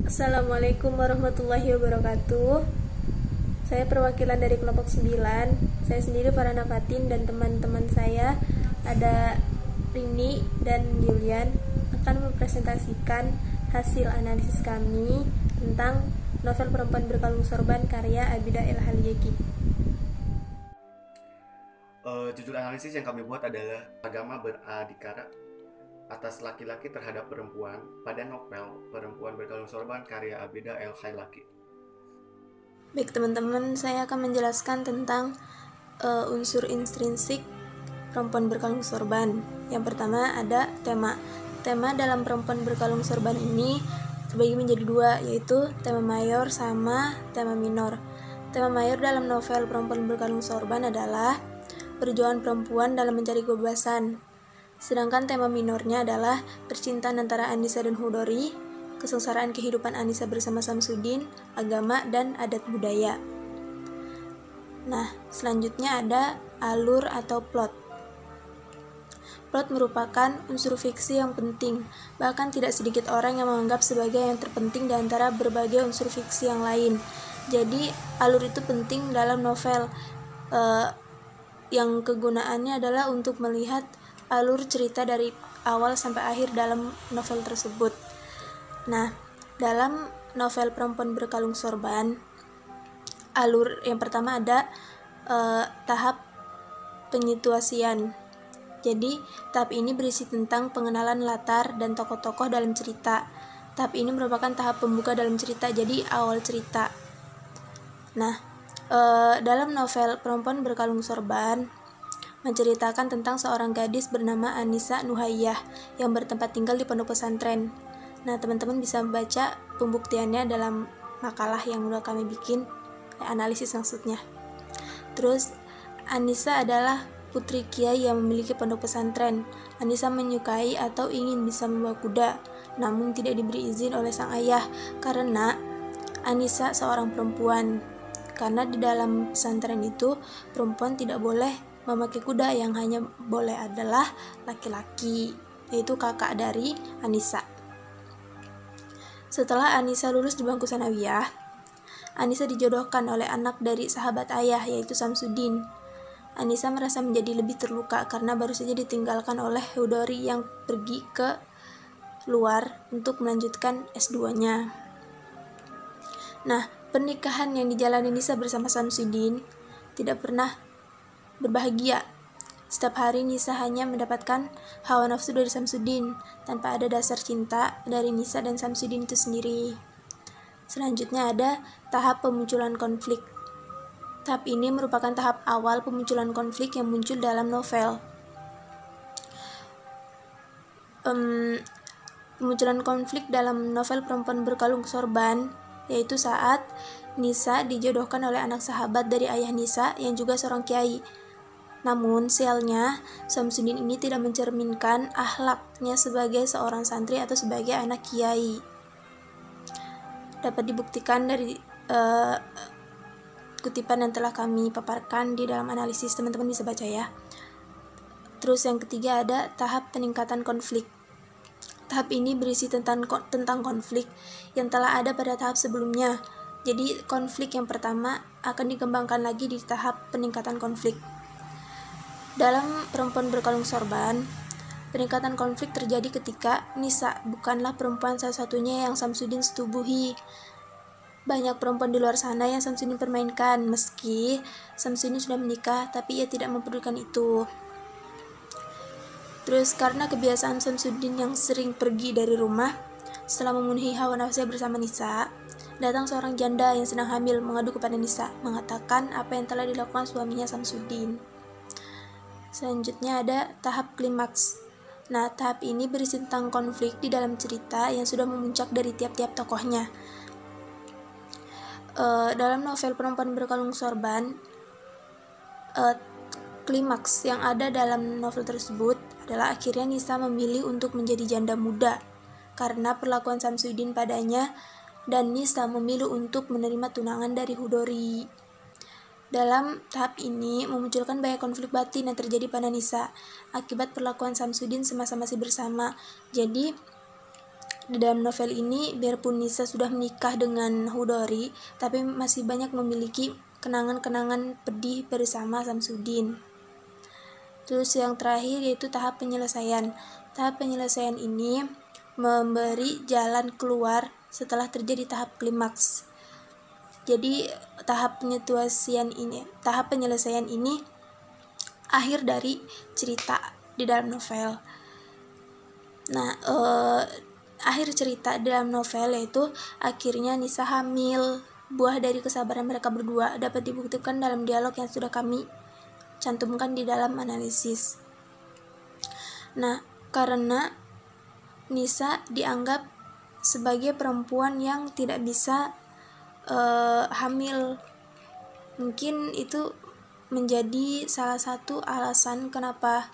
Assalamualaikum warahmatullahi wabarakatuh. Saya perwakilan dari kelompok 9. Saya sendiri Farhana Fatin dan teman-teman saya ada Rini dan Julian akan mempresentasikan hasil analisis kami tentang novel Perempuan Berkalung Sorban karya Abida El Halyeki. Judul analisis yang kami buat adalah agama beradikara atas laki-laki terhadap perempuan pada novel Perempuan Berkalung Sorban karya Abida El Halyeki. Baik teman-teman, saya akan menjelaskan tentang unsur intrinsik Perempuan Berkalung Sorban. Yang pertama ada tema. Tema dalam Perempuan Berkalung Sorban ini terbagi menjadi dua, yaitu tema mayor sama tema minor. Tema mayor dalam novel Perempuan Berkalung Sorban adalah perjuangan perempuan dalam mencari kebebasan. Sedangkan tema minornya adalah percintaan antara Anissa dan Hudori, kesengsaraan kehidupan Anissa bersama Samsudin, agama dan adat budaya. Nah, selanjutnya ada alur atau plot. Plot merupakan unsur fiksi yang penting, bahkan tidak sedikit orang yang menganggap sebagai yang terpenting di antara berbagai unsur fiksi yang lain. Jadi, alur itu penting dalam novel, yang kegunaannya adalah untuk melihat alur cerita dari awal sampai akhir dalam novel tersebut. Nah, dalam novel Perempuan Berkalung Sorban, alur yang pertama ada tahap penyituasian. Jadi, tahap ini berisi tentang pengenalan latar dan tokoh-tokoh dalam cerita. Tahap ini merupakan tahap pembuka dalam cerita, jadi awal cerita. Nah, dalam novel Perempuan Berkalung Sorban menceritakan tentang seorang gadis bernama Anissa Nuhayyah yang bertempat tinggal di pondok pesantren. Nah, teman-teman bisa baca pembuktiannya dalam makalah yang udah kami bikin, analisis maksudnya. Terus, Anissa adalah putri kiai yang memiliki pondok pesantren. Anissa menyukai atau ingin bisa membawa kuda, namun tidak diberi izin oleh sang ayah karena Anissa seorang perempuan. Karena di dalam pesantren itu perempuan tidak boleh memakai kuda, yang hanya boleh adalah laki-laki, yaitu kakak dari Anissa. Setelah Anissa lulus di bangku sanawiyah, Anissa dijodohkan oleh anak dari sahabat ayah, yaitu Samsudin. Anissa merasa menjadi lebih terluka karena baru saja ditinggalkan oleh Hudori yang pergi ke luar untuk melanjutkan S2-nya. Nah, pernikahan yang dijalani Nisa bersama Samsudin tidak pernah berbahagia. Setiap hari Nisa hanya mendapatkan hawa nafsu dari Samsudin tanpa ada dasar cinta dari Nisa dan Samsudin itu sendiri. Selanjutnya ada tahap pemunculan konflik. Tahap ini merupakan tahap awal pemunculan konflik yang muncul dalam novel. Pemunculan konflik dalam novel Perempuan Berkalung Sorban yaitu saat Nisa dijodohkan oleh anak sahabat dari ayah Nisa yang juga seorang kiai. Namun sialnya, Samsudin ini tidak mencerminkan akhlaknya sebagai seorang santri atau sebagai anak kiai. Dapat dibuktikan dari kutipan yang telah kami paparkan di dalam analisis, teman-teman bisa baca ya. Terus yang ketiga ada tahap peningkatan konflik. Tahap ini berisi tentang konflik yang telah ada pada tahap sebelumnya. Jadi konflik yang pertama akan dikembangkan lagi di tahap peningkatan konflik. Dalam Perempuan Berkalung Sorban, peningkatan konflik terjadi ketika Nisa bukanlah perempuan satu-satunya yang Samsudin setubuhi. Banyak perempuan di luar sana yang Samsudin permainkan, meski Samsudin sudah menikah, tapi ia tidak mempedulikan itu. Terus karena kebiasaan Samsudin yang sering pergi dari rumah, setelah memenuhi hawa nafsunya bersama Nisa, datang seorang janda yang sedang hamil mengadu kepada Nisa, mengatakan apa yang telah dilakukan suaminya Samsudin. Selanjutnya ada tahap klimaks. Nah, tahap ini berisi tentang konflik di dalam cerita yang sudah memuncak dari tiap-tiap tokohnya. Dalam novel Perempuan Berkalung Sorban, klimaks yang ada dalam novel tersebut adalah akhirnya Nisa memilih untuk menjadi janda muda karena perlakuan Samsudin padanya, dan Nisa memilih untuk menerima tunangan dari Hudori. Dalam tahap ini memunculkan banyak konflik batin yang terjadi pada Nisa akibat perlakuan Samsudin semasa masih bersama. Jadi di dalam novel ini, biarpun Nisa sudah menikah dengan Hudori, tapi masih banyak memiliki kenangan-kenangan pedih bersama Samsudin. Terus yang terakhir yaitu tahap penyelesaian. Tahap penyelesaian ini memberi jalan keluar setelah terjadi tahap klimaks. Jadi tahap penyelesaian ini akhir dari cerita di dalam novel. Nah, akhir cerita di dalam novel yaitu akhirnya Nisa hamil. Buah dari kesabaran mereka berdua dapat dibuktikan dalam dialog yang sudah kami cantumkan di dalam analisis. Nah, karena Nisa dianggap sebagai perempuan yang tidak bisa hamil, mungkin itu menjadi salah satu alasan kenapa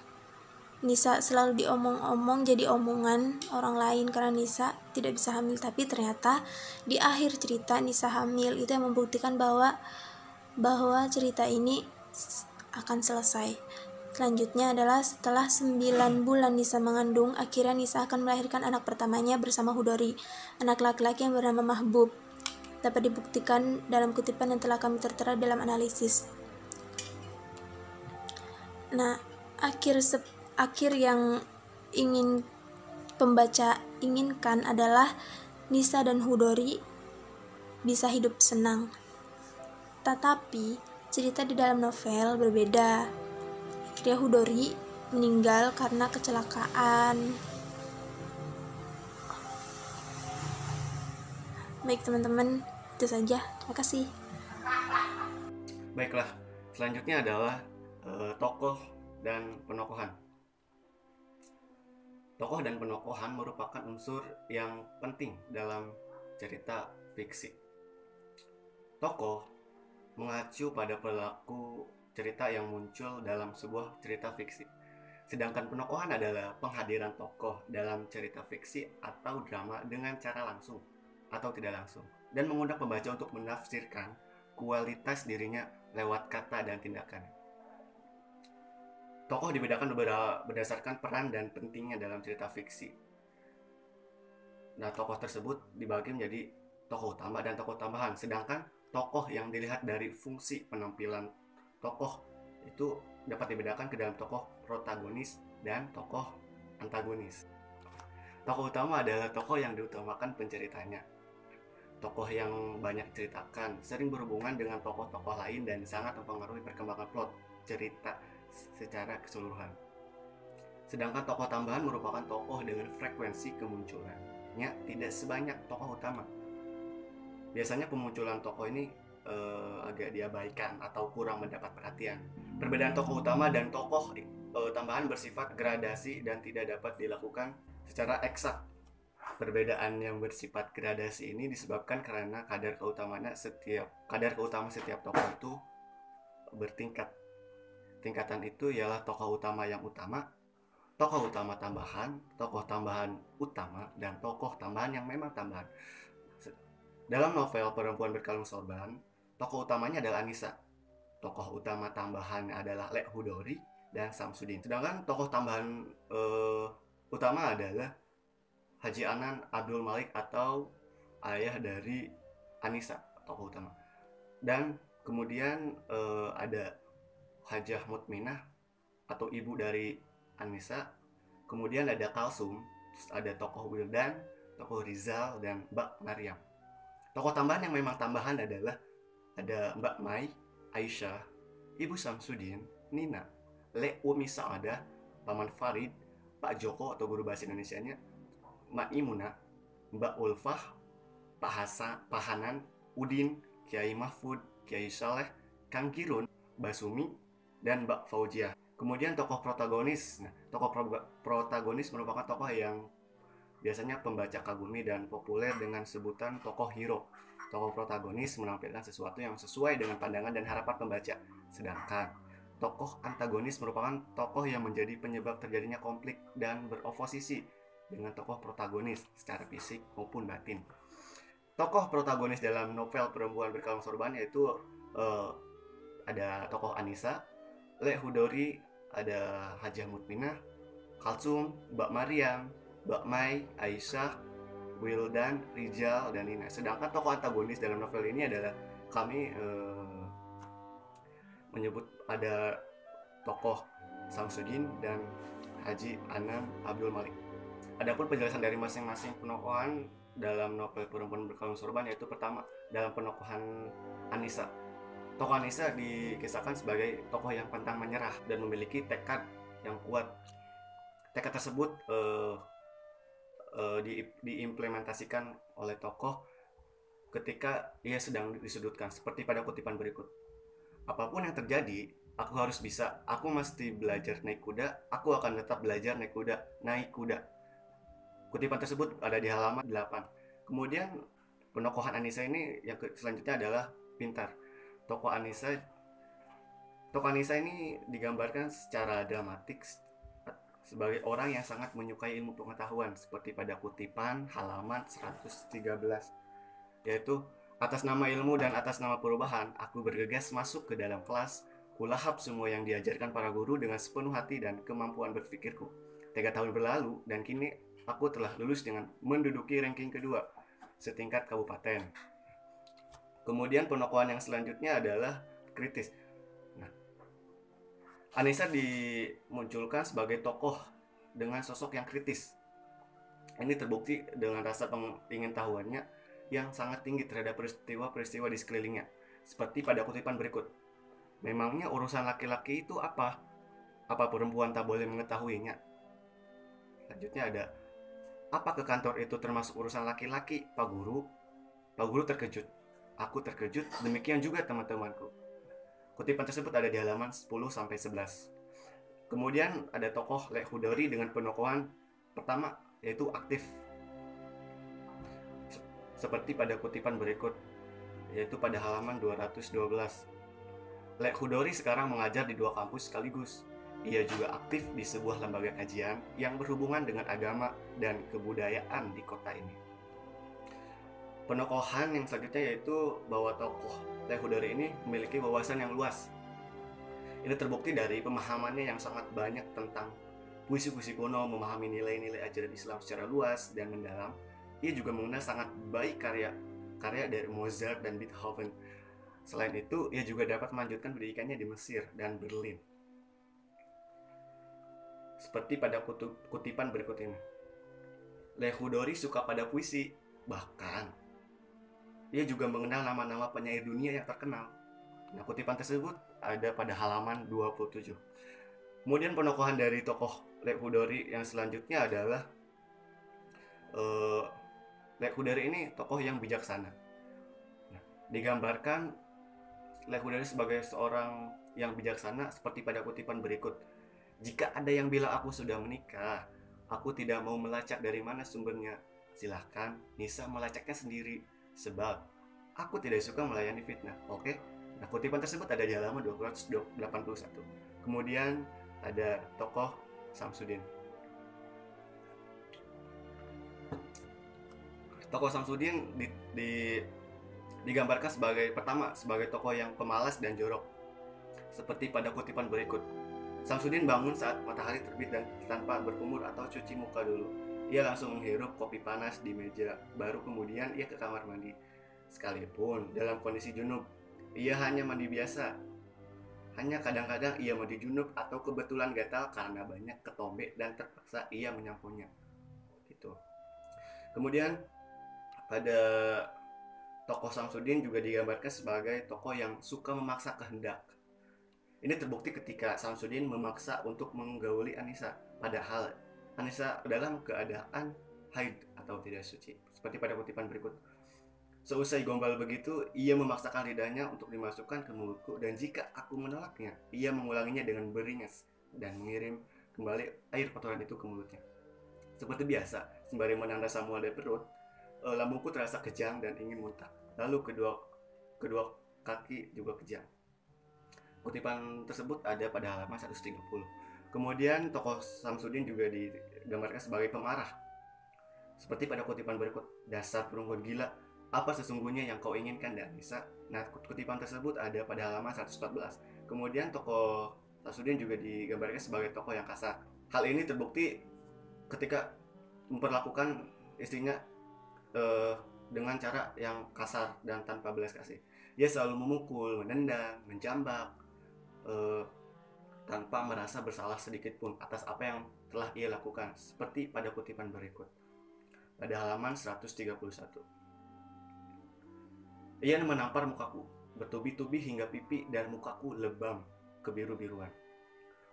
Nisa selalu diomong-omong, jadi omongan orang lain karena Nisa tidak bisa hamil. Tapi ternyata di akhir cerita Nisa hamil, itu yang membuktikan bahwa cerita ini akan selesai. Selanjutnya adalah setelah 9 bulan Nisa mengandung, akhirnya Nisa akan melahirkan anak pertamanya bersama Hudori, anak laki-laki yang bernama Mahbub. Dapat dibuktikan dalam kutipan yang telah kami tertera dalam analisis. Nah, akhir yang ingin pembaca inginkan adalah Nisa dan Hudori bisa hidup senang. Tetapi cerita di dalam novel berbeda. Akhirnya Hudori meninggal karena kecelakaan. Baik teman-teman, itu saja. Terima kasih. Baiklah, selanjutnya adalah tokoh dan penokohan. Tokoh dan penokohan merupakan unsur yang penting dalam cerita fiksi. Tokoh mengacu pada pelaku cerita yang muncul dalam sebuah cerita fiksi. Sedangkan penokohan adalah penghadiran tokoh dalam cerita fiksi atau drama dengan cara langsung atau tidak langsung, dan mengundang pembaca untuk menafsirkan kualitas dirinya lewat kata dan tindakan. Tokoh dibedakan berdasarkan peran dan pentingnya dalam cerita fiksi. Nah, tokoh tersebut dibagi menjadi tokoh utama dan tokoh tambahan. Sedangkan tokoh yang dilihat dari fungsi penampilan tokoh itu dapat dibedakan ke dalam tokoh protagonis dan tokoh antagonis. Tokoh utama adalah tokoh yang diutamakan penceritanya. Tokoh yang banyak ceritakan sering berhubungan dengan tokoh-tokoh lain dan sangat mempengaruhi perkembangan plot cerita secara keseluruhan. Sedangkan tokoh tambahan merupakan tokoh dengan frekuensi kemunculannya tidak sebanyak tokoh utama. Biasanya pemunculan tokoh ini agak diabaikan atau kurang mendapat perhatian. Perbedaan tokoh utama dan tokoh tambahan bersifat gradasi dan tidak dapat dilakukan secara eksak. Perbedaan yang bersifat gradasi ini disebabkan karena kadar keutamaan setiap tokoh itu bertingkat. Tingkatan itu ialah tokoh utama yang utama, tokoh utama tambahan, tokoh tambahan utama, dan tokoh tambahan yang memang tambahan. Dalam novel Perempuan Berkalung Sorban, tokoh utamanya adalah Anissa. Tokoh utama tambahan adalah Lek Hudori dan Samsudin. Sedangkan tokoh tambahan utama adalah Haji Anan Abdul Malik atau ayah dari Anissa, tokoh utama. Dan kemudian ada Hajah Mutminah atau ibu dari Anissa. Kemudian ada Kalsum, terus ada tokoh Wildan, tokoh Rizal, dan Mbak Maryam. Tokoh tambahan yang memang tambahan adalah ada Mbak Mai, Aisyah, Ibu Samsudin, Nina, Le Umi Sa'adah, Paman Farid, Pak Joko atau guru bahasa Indonesianya, Mbak Imuna, Mbak Ulfah, Pak Hanan, Udin, Kiai Mahfud, Kiai Saleh, Kang Kirun, Basumi, dan Mbak Fauziah. Kemudian tokoh protagonis. Nah, tokoh protagonis merupakan tokoh yang biasanya pembaca kagumi dan populer dengan sebutan tokoh hero. Tokoh protagonis menampilkan sesuatu yang sesuai dengan pandangan dan harapan pembaca. Sedangkan tokoh antagonis merupakan tokoh yang menjadi penyebab terjadinya konflik dan beroposisi dengan tokoh protagonis secara fisik maupun batin. Tokoh protagonis dalam novel Perempuan Berkalung Sorban yaitu ada tokoh Anissa, Lek Hudori, ada Hajah Mutminah, Kalsum, Mbak Maryam, Mbak Mai, Aisyah, Wildan, Rijal, dan Nina. Sedangkan tokoh antagonis dalam novel ini adalah kami menyebut ada tokoh Samsudin dan Haji Anan Abdul Malik. Adapun penjelasan dari masing-masing penokohan dalam novel Perempuan Berkalung Sorban, yaitu pertama dalam penokohan Anissa. Tokoh Anissa dikisahkan sebagai tokoh yang pantang menyerah dan memiliki tekad yang kuat. Tekad tersebut diimplementasikan oleh tokoh ketika ia sedang disudutkan, seperti pada kutipan berikut. Apapun yang terjadi, aku harus bisa. Aku mesti belajar naik kuda. Aku akan tetap belajar naik kuda. Kutipan tersebut ada di halaman 8. Kemudian penokohan Anissa ini yang selanjutnya adalah pintar. Tokoh Anissa ini digambarkan secara dramatik sebagai orang yang sangat menyukai ilmu pengetahuan, seperti pada kutipan halaman 113, yaitu atas nama ilmu dan atas nama perubahan, aku bergegas masuk ke dalam kelas, kulahap semua yang diajarkan para guru dengan sepenuh hati dan kemampuan berpikirku. 3 tahun berlalu dan kini aku telah lulus dengan menduduki ranking kedua setingkat kabupaten. Kemudian penokohan yang selanjutnya adalah kritis. Anissa dimunculkan sebagai tokoh dengan sosok yang kritis. Ini terbukti dengan rasa pengingintahuannya yang sangat tinggi terhadap peristiwa-peristiwa di sekelilingnya. Seperti pada kutipan berikut. Memangnya urusan laki-laki itu apa? Apa perempuan tak boleh mengetahuinya? Selanjutnya ada, apa ke kantor itu termasuk urusan laki-laki, Pak Guru? Pak Guru terkejut. Aku terkejut, demikian juga teman-temanku. Kutipan tersebut ada di halaman 10-11. Kemudian ada tokoh Lek Hudori dengan penokohan pertama, yaitu aktif. Seperti pada kutipan berikut, yaitu pada halaman 212. Lek Hudori sekarang mengajar di 2 kampus sekaligus. Ia juga aktif di sebuah lembaga kajian yang berhubungan dengan agama dan kebudayaan di kota ini. Penokohan yang selanjutnya yaitu bahwa tokoh Lek Hudori ini memiliki wawasan yang luas. Ini terbukti dari pemahamannya yang sangat banyak tentang puisi-puisi kuno, memahami nilai-nilai ajaran Islam secara luas dan mendalam. Ia juga mengenal sangat baik karya dari Mozart dan Beethoven. Selain itu, ia juga dapat melanjutkan pendidikannya di Mesir dan Berlin. Seperti pada kutipan berikut ini. Lek Hudori suka pada puisi, bahkan ia juga mengenal nama-nama penyair dunia yang terkenal. Nah, kutipan tersebut ada pada halaman 27. Kemudian penokohan dari tokoh Lek Hudori yang selanjutnya adalah Lek Hudori ini tokoh yang bijaksana. Nah, digambarkan Lek Hudori sebagai seorang yang bijaksana seperti pada kutipan berikut. Jika ada yang bilang aku sudah menikah, aku tidak mau melacak dari mana sumbernya. Silahkan Nisa melacaknya sendiri, sebab aku tidak suka melayani fitnah. Oke? Nah, kutipan tersebut ada di halaman 281. Kemudian ada tokoh Samsudin. Tokoh Samsudin digambarkan sebagai tokoh yang pemalas dan jorok. Seperti pada kutipan berikut. Samsudin bangun saat matahari terbit dan tanpa berkumur atau cuci muka dulu. Ia langsung menghirup kopi panas di meja, baru kemudian ia ke kamar mandi. Sekalipun dalam kondisi junub, ia hanya mandi biasa. Hanya kadang-kadang ia mandi junub atau kebetulan gatal karena banyak ketombe dan terpaksa ia menyampunya. Gitu. Kemudian pada tokoh Samsudin juga digambarkan sebagai tokoh yang suka memaksa kehendak. Ini terbukti ketika Samsudin memaksa untuk menggauli Anissa, padahal Anissa dalam keadaan haid atau tidak suci. Seperti pada kutipan berikut. Seusai gombal begitu, ia memaksakan lidahnya untuk dimasukkan ke mulutku, dan jika aku menolaknya, ia mengulanginya dengan beringas dan mengirim kembali air kotoran itu ke mulutnya. Seperti biasa, sembari menahan rasa mual dari perut, lambungku terasa kejang dan ingin muntah. Lalu kedua kaki juga kejang. Kutipan tersebut ada pada halaman 130. Kemudian tokoh Samsudin juga digambarkan sebagai pemarah. Seperti pada kutipan berikut, dasar perempuan gila, apa sesungguhnya yang kau inginkan dari Nisa? Nah, kutipan tersebut ada pada halaman 114. Kemudian tokoh Samsudin juga digambarkan sebagai tokoh yang kasar. Hal ini terbukti ketika memperlakukan istrinya eh, dengan cara yang kasar dan tanpa belas kasih. Ia selalu memukul, menendang, menjambak, eh, tanpa merasa bersalah sedikit pun atas apa yang telah ia lakukan, seperti pada kutipan berikut. Pada halaman 131. Ia menampar mukaku, bertubi-tubi hingga pipi dan mukaku lebam kebiru-biruan.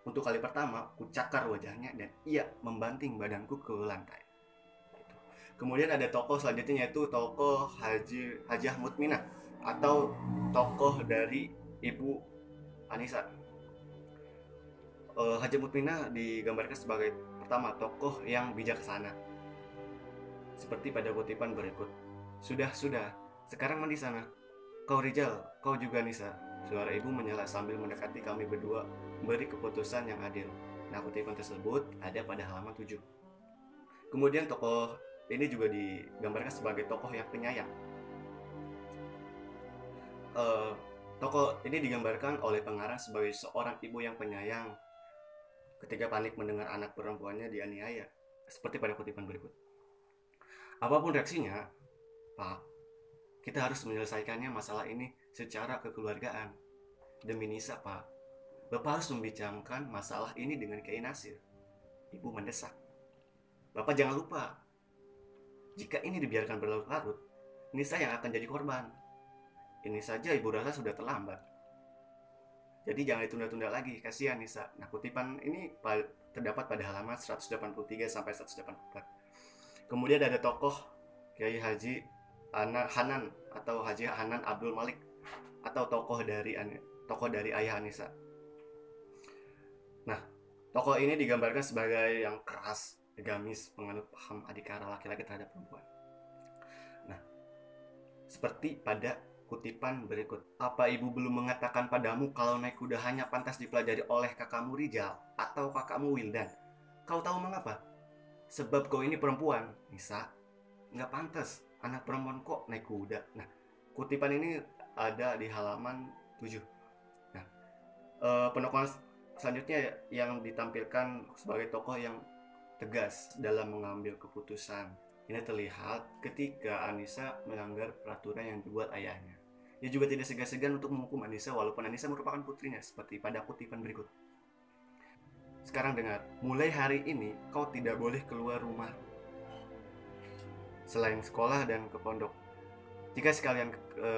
Untuk kali pertama, ku cakar wajahnya dan ia membanting badanku ke lantai. Kemudian ada tokoh selanjutnya, yaitu tokoh Hajah Mutminah atau tokoh dari Ibu Anissa. Hajah Mutminah digambarkan sebagai pertama tokoh yang bijaksana. Seperti pada kutipan berikut. Sudah, sekarang mandi sana. Kau Rijal, kau juga Nisa. Suara ibu menyela sambil mendekati kami berdua, memberi keputusan yang adil. Nah, kutipan tersebut ada pada halaman 7. Kemudian tokoh ini juga digambarkan sebagai tokoh yang penyayang. Tokoh ini digambarkan oleh pengarang sebagai seorang ibu yang penyayang ketika panik mendengar anak perempuannya dianiaya, seperti pada kutipan berikut. Apapun reaksinya, Pak, kita harus menyelesaikannya masalah ini secara kekeluargaan. Demi Nisa, Pak, Bapak harus membicarakan masalah ini dengan Kiai Nasir. Ibu mendesak. Bapak jangan lupa, jika ini dibiarkan berlarut-larut, Nisa yang akan jadi korban. Ini saja ibu rasa sudah terlambat. Jadi jangan ditunda-tunda lagi, kasihan Nisa. Nah, kutipan ini terdapat pada halaman 183 sampai 184. Kemudian ada tokoh Kiai Haji Hanan atau Haji Hanan Abdul Malik atau tokoh dari ayah Nisa. Nah, tokoh ini digambarkan sebagai yang keras, agamis, penganut paham adikara laki-laki terhadap perempuan. Nah, seperti pada kutipan berikut. Apa ibu belum mengatakan padamu kalau naik kuda hanya pantas dipelajari oleh kakakmu Rijal atau kakakmu Wildan? Kau tahu mengapa? Sebab kau ini perempuan, Nisa. Nggak pantas, anak perempuan kok naik kuda. Nah, kutipan ini ada di halaman 7. Nah, penokohan selanjutnya yang ditampilkan sebagai tokoh yang tegas dalam mengambil keputusan. Ini terlihat ketika Anissa melanggar peraturan yang dibuat ayahnya. Ia juga tidak segan-segan untuk menghukum Anissa walaupun Anissa merupakan putrinya, seperti pada kutipan berikut. Sekarang dengar, mulai hari ini kau tidak boleh keluar rumah selain sekolah dan ke pondok. Jika sekalian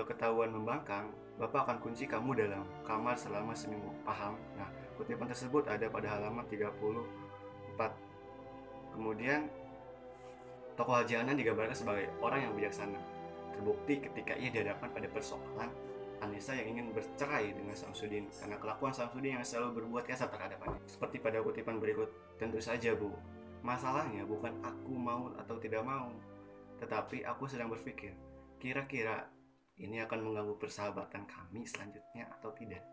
ketahuan membangkang, Bapak akan kunci kamu dalam kamar selama seminggu. Paham? Nah, kutipan tersebut ada pada halaman 34. Kemudian tokoh Haji Hanan digambarkan sebagai orang yang bijaksana. Terbukti ketika ia dihadapkan pada persoalan Anissa yang ingin bercerai dengan Samsudin karena kelakuan Samsudin yang selalu berbuat kasar terhadapnya. Seperti pada kutipan berikut, tentu saja Bu, masalahnya bukan aku mau atau tidak mau, tetapi aku sedang berpikir, kira-kira ini akan mengganggu persahabatan kami selanjutnya atau tidak.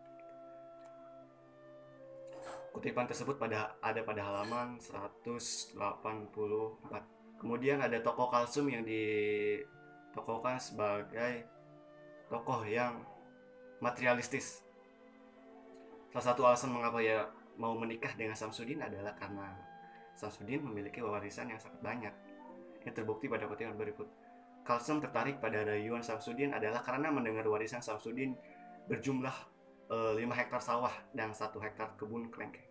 Kutipan tersebut ada pada halaman 184. Kemudian ada tokoh Kalsum yang ditokohkan sebagai tokoh yang materialistis. Salah satu alasan mengapa ia mau menikah dengan Samsudin adalah karena Samsudin memiliki warisan yang sangat banyak. Ini terbukti pada kutipan berikut. Kalsum tertarik pada rayuan Samsudin adalah karena mendengar warisan Samsudin berjumlah 5 hektar sawah dan 1 hektar kebun kelengkeng.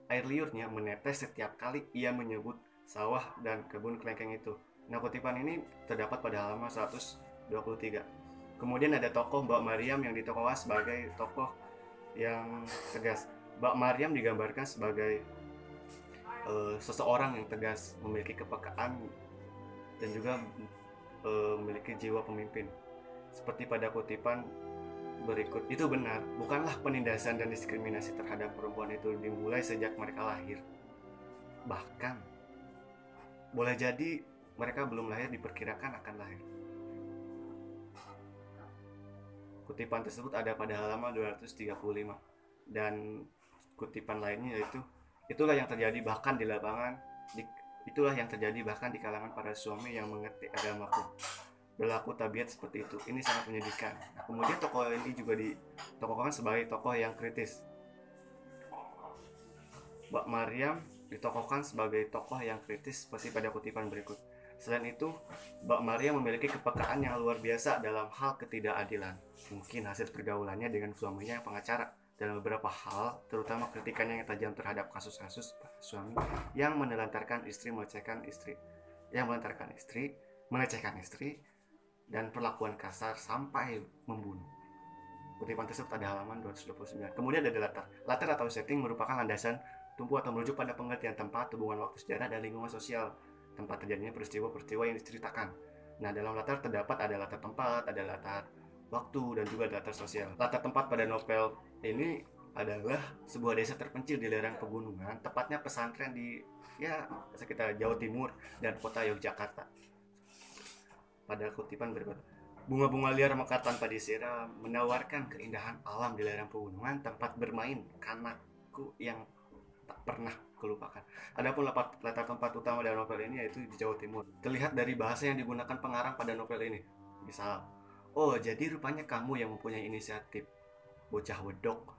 Air liurnya menetes setiap kali ia menyebut sawah dan kebun kelengkeng itu. Nah, kutipan ini terdapat pada halaman 123. Kemudian ada tokoh Mbak Maryam yang ditokohkan sebagai tokoh yang tegas. Mbak Maryam digambarkan sebagai seseorang yang tegas, memiliki kepekaan dan juga memiliki jiwa pemimpin. Seperti pada kutipan berikut, itu benar, bukanlah penindasan dan diskriminasi terhadap perempuan itu dimulai sejak mereka lahir. Bahkan boleh jadi mereka belum lahir diperkirakan akan lahir. Kutipan tersebut ada pada halaman 235. Dan kutipan lainnya yaitu itulah yang terjadi bahkan di kalangan para suami yang mengerti agamaku. Berlaku tabiat seperti itu. Ini sangat menyedihkan. Nah, kemudian tokoh ini juga ditokohkan sebagai tokoh yang kritis. Mbak Maryam ditokohkan sebagai tokoh yang kritis seperti pada kutipan berikut. Selain itu, Mbak Maria memiliki kepekaan yang luar biasa dalam hal ketidakadilan. Mungkin hasil pergaulannya dengan suaminya yang pengacara. Dalam beberapa hal, terutama kritikannya yang tajam terhadap kasus-kasus suami yang menelantarkan istri, melecehkan istri, dan perlakuan kasar sampai membunuh. Kutipan tersebut pada halaman 229. Kemudian ada latar atau setting merupakan landasan tumpu atau merujuk pada pengertian tempat, hubungan waktu sejarah, dan lingkungan sosial tempat terjadinya peristiwa-peristiwa yang diceritakan. Nah, dalam latar terdapat ada latar tempat, ada latar waktu, dan juga latar sosial. Latar tempat pada novel ini adalah sebuah desa terpencil di lereng pegunungan, tepatnya pesantren di sekitar Jawa Timur dan kota Yogyakarta. Pada kutipan berikut, bunga-bunga liar mekar tanpa disiram, menawarkan keindahan alam di lereng pegunungan, tempat bermain kanakku yang tak pernah kelupakan. Adapun latar tempat utama dari novel ini yaitu di Jawa Timur. Terlihat dari bahasa yang digunakan pengarang pada novel ini. Misal, oh jadi rupanya kamu yang mempunyai inisiatif, bocah wedok.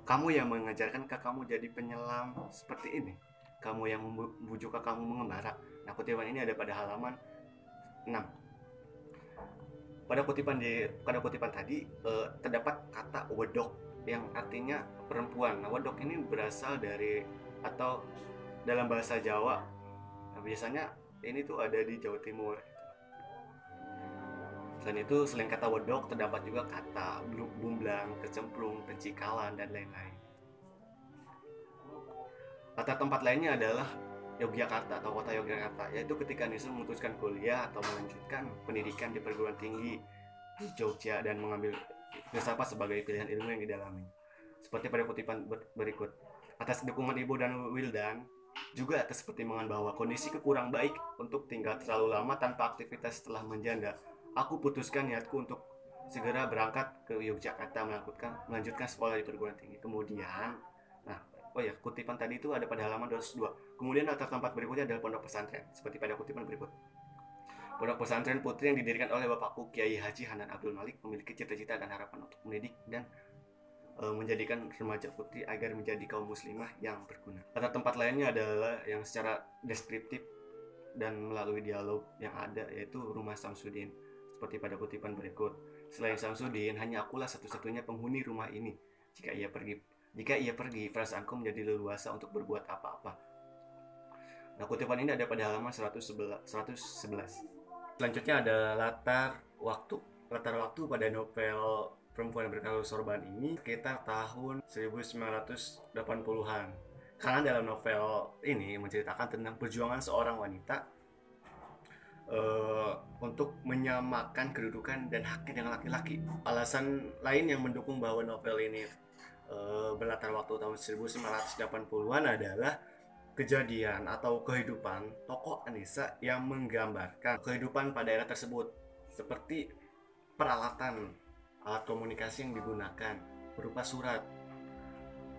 Kamu yang mengajarkan kakakmu jadi penyelam seperti ini. Kamu yang membujuk kakakmu mengembara. Nah, kutipan ini ada pada halaman 6. Pada kutipan tadi terdapat kata wedok yang artinya perempuan. Nah, wedok ini berasal dari atau dalam bahasa Jawa. Nah, biasanya ini tuh ada di Jawa Timur. Selain itu, selain kata wedok, terdapat juga kata bumblang, kecemplung, pencikalan, dan lain-lain. Latar tempat lainnya adalah Yogyakarta atau kota Yogyakarta, yaitu ketika Nisa memutuskan kuliah atau melanjutkan pendidikan di perguruan tinggi di Jogja dan mengambil filsafat sebagai pilihan ilmu yang didalami. Seperti pada kutipan berikut, atas dukungan ibu dan Wildan, juga atas pertimbangan bahwa kondisi kurang baik untuk tinggal terlalu lama tanpa aktivitas setelah menjanda, aku putuskan niatku untuk segera berangkat ke Yogyakarta melanjutkan sekolah di perguruan tinggi. Kemudian, kutipan tadi itu ada pada halaman 202. Kemudian latar tempat berikutnya adalah pondok pesantren, seperti pada kutipan berikut. Pondok pesantren putri yang didirikan oleh bapakku Kiai Haji Hanan Abdul Malik memiliki cita-cita dan harapan untuk mendidik dan menjadikan remaja putri agar menjadi kaum muslimah yang berguna. Latar tempat lainnya adalah yang secara deskriptif dan melalui dialog yang ada, yaitu rumah Samsudin, seperti pada kutipan berikut. Selain Samsudin, hanya akulah satu-satunya penghuni rumah ini. Jika ia pergi, perasaanku menjadi leluasa untuk berbuat apa-apa. Nah, kutipan ini ada pada halaman 111. Selanjutnya ada latar waktu. Latar waktu pada novel Perempuan yang Berkalung Sorban ini sekitar tahun 1980-an. Karena dalam novel ini menceritakan tentang perjuangan seorang wanita untuk menyamakan kedudukan dan haknya dengan laki-laki. Alasan lain yang mendukung bahwa novel ini berlatar waktu tahun 1980-an adalah kejadian atau kehidupan tokoh Anissa yang menggambarkan kehidupan pada era tersebut, seperti peralatan alat komunikasi yang digunakan berupa surat.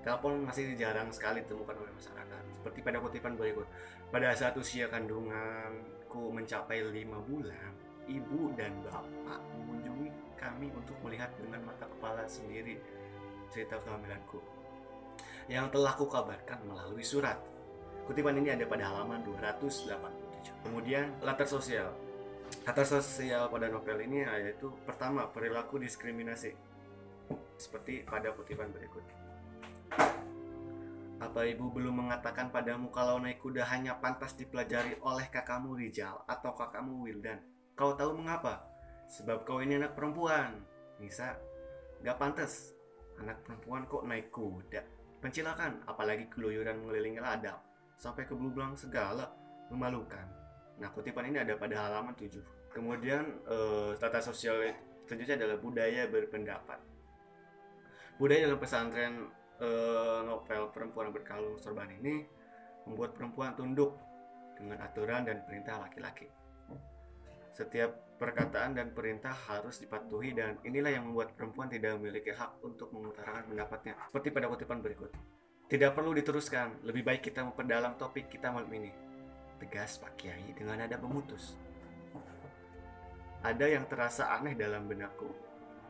Telepon masih jarang sekali ditemukan oleh masyarakat. Seperti pada kutipan berikut, pada saat usia kandunganku mencapai 5 bulan, ibu dan bapak mengunjungi kami untuk melihat dengan mata kepala sendiri cerita kehamilanku yang telah kukabarkan melalui surat. Kutipan ini ada pada halaman 287. Kemudian latar sosial. Latar sosial pada novel ini yaitu pertama, perilaku diskriminasi, seperti pada kutipan berikut. Apa ibu belum mengatakan padamu kalau naik kuda hanya pantas dipelajari oleh kakakmu Rijal atau kakakmu Wildan? Kau tahu mengapa? Sebab kau ini anak perempuan. Nisa, gak pantas anak perempuan kok naik kuda. Pencilakan, apalagi keluyuran mengelilingi ladang sampai ke belulang segala, memalukan. Nah, kutipan ini ada pada halaman 7. Kemudian tata sosial selanjutnya adalah budaya berpendapat. Budaya dalam pesantren novel Perempuan Berkalung Sorban ini membuat perempuan tunduk dengan aturan dan perintah laki-laki. Setiap perkataan dan perintah harus dipatuhi, dan inilah yang membuat perempuan tidak memiliki hak untuk mengutarakan pendapatnya. Seperti pada kutipan berikut. Tidak perlu diteruskan, lebih baik kita memperdalam topik kita malam ini. Tegas Pak Kiai dengan nada memutus. Ada yang terasa aneh dalam benakku.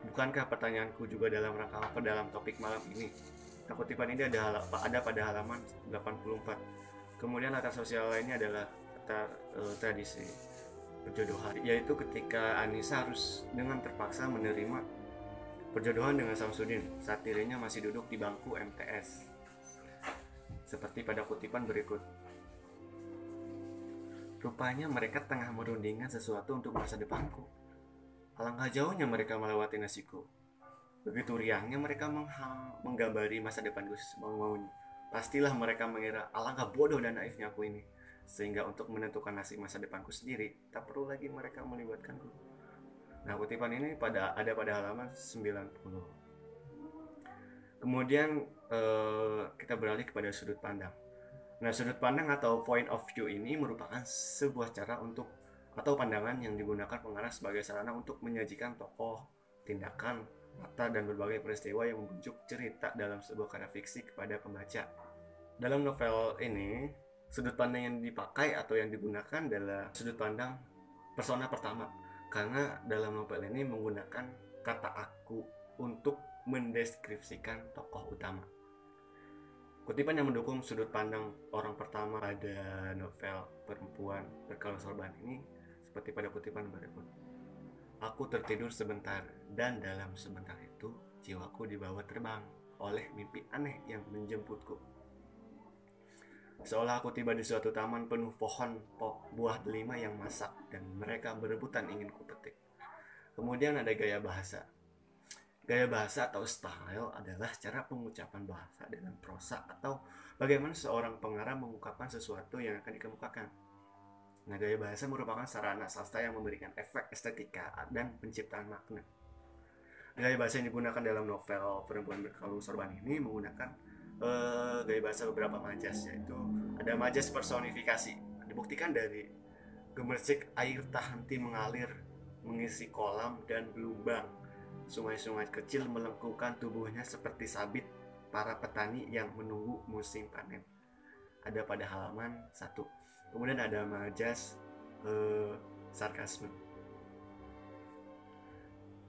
Bukankah pertanyaanku juga dalam rangka memperdalam topik malam ini? Nah, kutipan ini ada pada halaman 84. Kemudian latar sosial lainnya adalah seputar tradisi perjodohan, yaitu ketika Anissa harus dengan terpaksa menerima perjodohan dengan Samsudin saat dirinya masih duduk di bangku MTS. Seperti pada kutipan berikut. Rupanya mereka tengah merundingkan sesuatu untuk masa depanku. Alangkah jauhnya mereka melewati nasiku. Begitu riangnya mereka menggambari masa depanku mau-maunya. Pastilah mereka mengira alangkah bodoh dan naifnya aku ini, sehingga untuk menentukan nasib masa depanku sendiri tak perlu lagi mereka melibatkanku. Nah, kutipan ini ada pada halaman 90. Kemudian kita beralih kepada sudut pandang. Nah, sudut pandang atau point of view ini merupakan sebuah cara untuk atau pandangan yang digunakan pengarang sebagai sarana untuk menyajikan tokoh, tindakan, latar dan berbagai peristiwa yang membentuk cerita dalam sebuah karya fiksi kepada pembaca. Dalam novel ini, sudut pandang yang dipakai atau yang digunakan adalah sudut pandang persona pertama, karena dalam novel ini menggunakan kata aku untuk mendeskripsikan tokoh utama. Kutipan yang mendukung sudut pandang orang pertama pada novel Perempuan Berkalung Sorban ini seperti pada kutipan berikut. Aku tertidur sebentar, dan dalam sebentar itu jiwaku dibawa terbang oleh mimpi aneh yang menjemputku. Seolah aku tiba di suatu taman penuh pohon buah delima yang masak, dan mereka berebutan ingin kupetik. Kemudian ada gaya bahasa. Gaya bahasa atau style adalah cara pengucapan bahasa dengan prosa atau bagaimana seorang pengarang mengungkapkan sesuatu yang akan dikemukakan. Nah, gaya bahasa merupakan sarana sastra yang memberikan efek estetika dan penciptaan makna. Gaya bahasa yang digunakan dalam novel Perempuan Berkalung Sorban ini menggunakan gaya bahasa beberapa majas, yaitu ada majas personifikasi, dibuktikan dari gemercik air tak henti mengalir mengisi kolam dan gelombang. Sungai-sungai kecil melengkungkan tubuhnya seperti sabit para petani yang menunggu musim panen. Ada pada halaman 1. Kemudian ada majas sarkasme.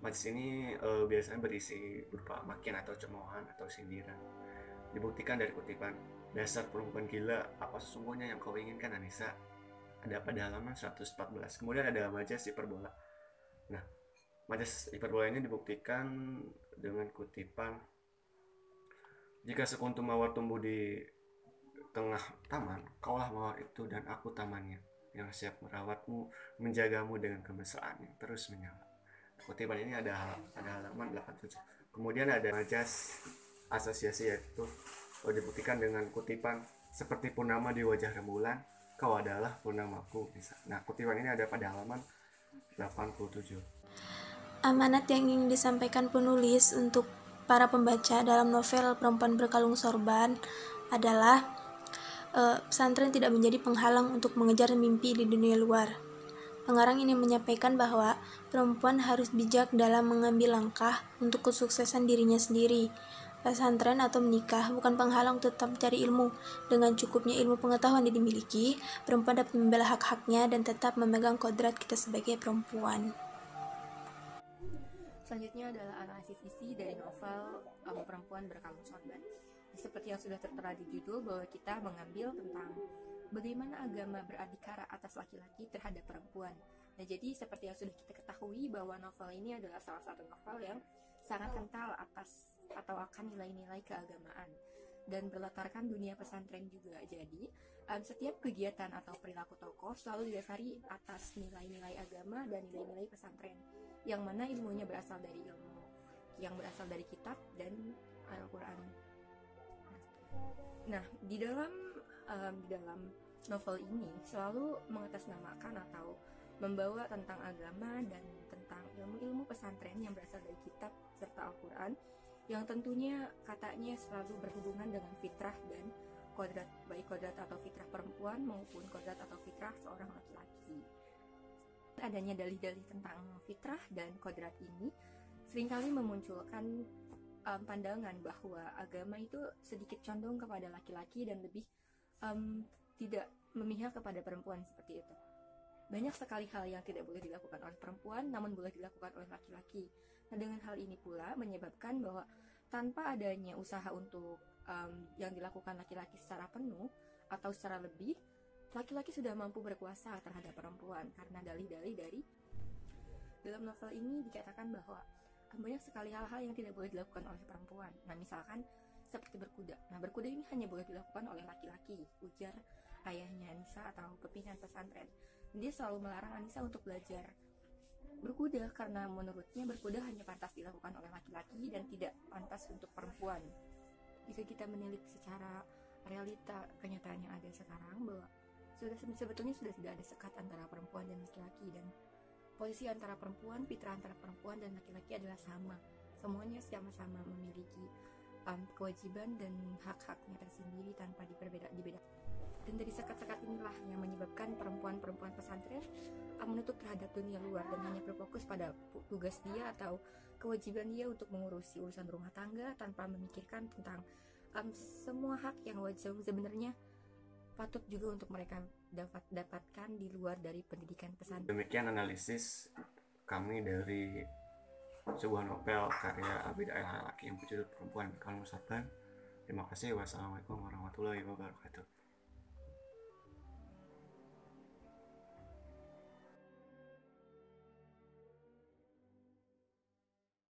Majas ini biasanya berisi berupa makian atau cemoohan atau sindiran. Dibuktikan dari kutipan, dasar perempuan gila, apa sesungguhnya yang kau inginkan Anissa? Ada pada halaman 114. Kemudian ada majas hiperbola. Nah, majas hiperbola ini dibuktikan dengan kutipan, jika sekuntum mawar tumbuh di tengah taman, kaulah mawar itu dan aku tamannya, yang siap merawatmu, menjagamu dengan kemesraan yang terus menyala. Kutipan ini ada halaman 87. Kemudian ada majas asosiasi, yaitu dibuktikan dengan kutipan, seperti purnama di wajah rembulan, kau adalah purnamaku. Nah, kutipan ini ada pada halaman 87. Amanat yang ingin disampaikan penulis untuk para pembaca dalam novel Perempuan Berkalung Sorban adalah pesantren tidak menjadi penghalang untuk mengejar mimpi di dunia luar. Pengarang ini menyampaikan bahwa perempuan harus bijak dalam mengambil langkah untuk kesuksesan dirinya sendiri. Pesantren atau menikah bukan penghalang tetap mencari ilmu. Dengan cukupnya ilmu pengetahuan yang dimiliki, perempuan dapat membela hak-haknya dan tetap memegang kodrat kita sebagai perempuan. Selanjutnya adalah analisis isi dari novel Perempuan Berkalung Sorban. Seperti yang sudah tertera di judul, bahwa kita mengambil tentang bagaimana agama beradhikara atas laki-laki terhadap perempuan. Nah, jadi seperti yang sudah kita ketahui bahwa novel ini adalah salah satu novel yang sangat kental atas atau akan nilai-nilai keagamaan dan berlatarkan dunia pesantren juga. Jadi setiap kegiatan atau perilaku tokoh selalu didasari atas nilai-nilai agama dan nilai-nilai pesantren, yang mana ilmunya berasal dari ilmu yang berasal dari kitab dan Al-Quran. Nah, di dalam novel ini selalu mengatasnamakan atau membawa tentang agama dan tentang ilmu-ilmu pesantren yang berasal dari kitab serta Al-Quran, yang tentunya katanya selalu berhubungan dengan fitrah dan kodrat, baik kodrat atau fitrah perempuan maupun kodrat atau fitrah seorang laki-laki. Adanya dalih-dalih tentang fitrah dan kodrat ini seringkali memunculkan pandangan bahwa agama itu sedikit condong kepada laki-laki dan lebih tidak memihak kepada perempuan seperti itu. Banyak sekali hal yang tidak boleh dilakukan oleh perempuan namun boleh dilakukan oleh laki-laki. Nah, dengan hal ini pula menyebabkan bahwa tanpa adanya usaha untuk yang dilakukan laki-laki secara penuh atau secara lebih, laki-laki sudah mampu berkuasa terhadap perempuan karena dalih-dalih dari dalam novel ini dikatakan bahwa banyak sekali hal-hal yang tidak boleh dilakukan oleh perempuan. Nah, misalkan seperti berkuda. Nah, berkuda ini hanya boleh dilakukan oleh laki-laki, ujar ayahnya Anissa atau pimpinan pesantren. Dia selalu melarang Anissa untuk belajar berkuda karena menurutnya berkuda hanya pantas dilakukan oleh laki-laki dan tidak pantas untuk perempuan. Jika kita menilik secara realita kenyataan yang ada sekarang, bahwa sebetulnya sudah tidak ada sekat antara perempuan dan laki-laki, dan posisi antara perempuan, fitrah antara perempuan dan laki-laki adalah sama. Semuanya sama-sama memiliki kewajiban dan hak-haknya tersendiri tanpa dibedakan. Dan dari sekat-sekat inilah yang menyebabkan perempuan-perempuan pesantren menutup terhadap dunia luar dan hanya berfokus pada tugas dia atau kewajiban dia untuk mengurusi urusan rumah tangga tanpa memikirkan tentang semua hak yang sebenarnya patut juga untuk mereka dapatkan di luar dari pendidikan pesantren. Demikian analisis kami dari sebuah novel karya Abida El Hakim yang berjudul Perempuan Berkalung Sorban. Terima kasih. Wassalamualaikum warahmatullahi wabarakatuh.